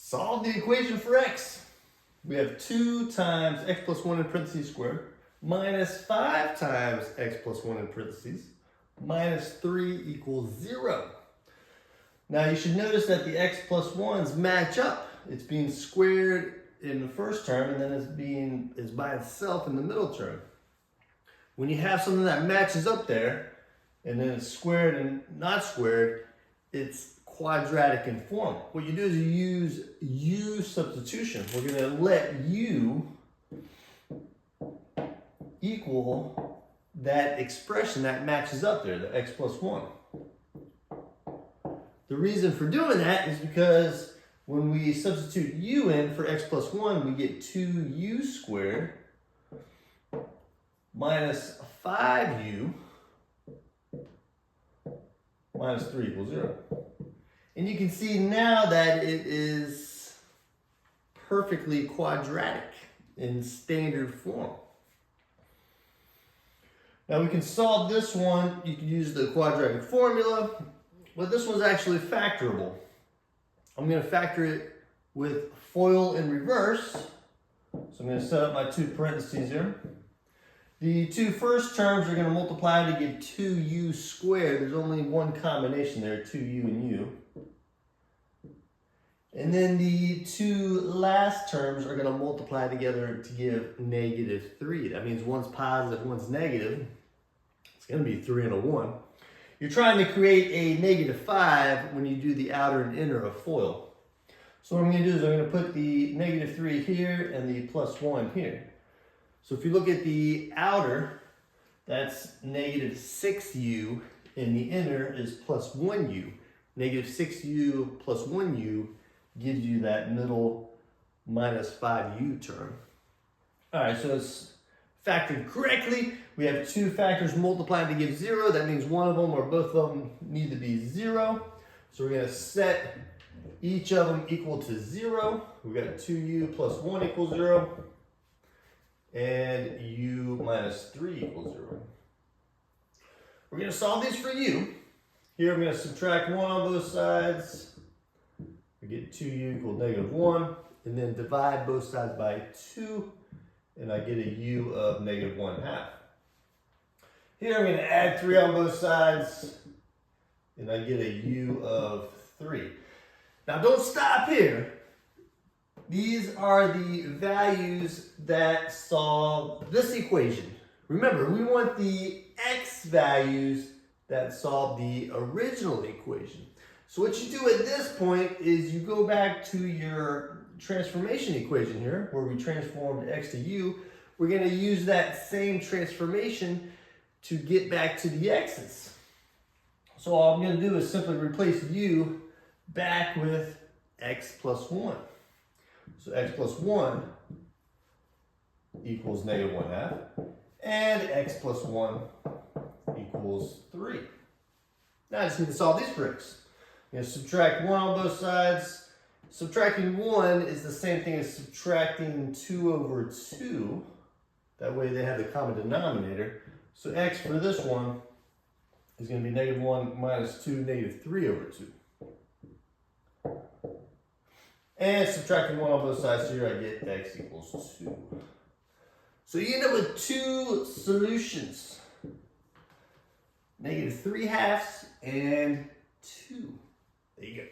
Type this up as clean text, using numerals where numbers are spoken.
Solve the equation for x. We have 2 times x plus 1 in parentheses squared minus 5 times x plus 1 in parentheses minus 3 equals 0. Now you should notice that the x plus 1's match up. It's being squared in the first term and then it's by itself in the middle term. When you have something that matches up there and then it's squared and not squared, it's quadratic in form. What you do is you use u-substitution. We're going to let u equal that expression that matches up there, the x plus 1. The reason for doing that is because when we substitute u in for x plus 1, we get 2u squared minus 5u minus 3 equals 0. And you can see now that it is perfectly quadratic in standard form. Now we can solve this one. You can use the quadratic formula, but this one's actually factorable. I'm going to factor it with FOIL in reverse. So I'm going to set up my 2 parentheses here. The 2 first terms are going to multiply to give 2u squared. There's only one combination there, 2u and u. And then the 2 last terms are going to multiply together to give negative 3. That means one's positive, one's negative. It's going to be 3 and a 1. You're trying to create a negative 5 when you do the outer and inner of FOIL. So what I'm going to do is I'm going to put the negative 3 here and the plus 1 here. So if you look at the outer, that's negative 6u, and the inner is plus 1u. Negative 6u plus 1u gives you that middle minus 5u term. All right, so it's factored correctly. We have 2 factors multiplied to give 0. That means one of them or both of them need to be 0. So we're going to set each of them equal to 0. We've got 2u plus 1 equals 0. And u minus 3 equals 0. We're going to solve these for u. Here I'm going to subtract 1 on both sides. We get 2u equals negative 1. And then divide both sides by 2. And I get a u of negative 1/2. Here I'm going to add 3 on both sides. And I get a u of 3. Now don't stop here. These are the values that solve this equation. Remember, we want the x values that solve the original equation. So what you do at this point is you go back to your transformation equation here, where we transformed x to u. We're going to use that same transformation to get back to the x's. So all I'm going to do is simply replace u back with x plus 1. So x plus 1 equals negative 1/2, and x plus 1 equals 3. Now I just need to solve these for x. I'm going to subtract 1 on both sides. Subtracting 1 is the same thing as subtracting 2 over 2. That way they have the common denominator. So x for this one is going to be negative 1 minus 2, negative 3 over 2. And subtracting 1 on both sides here, I get x equals 2. So you end up with 2 solutions. Negative 3/2 and 2. There you go.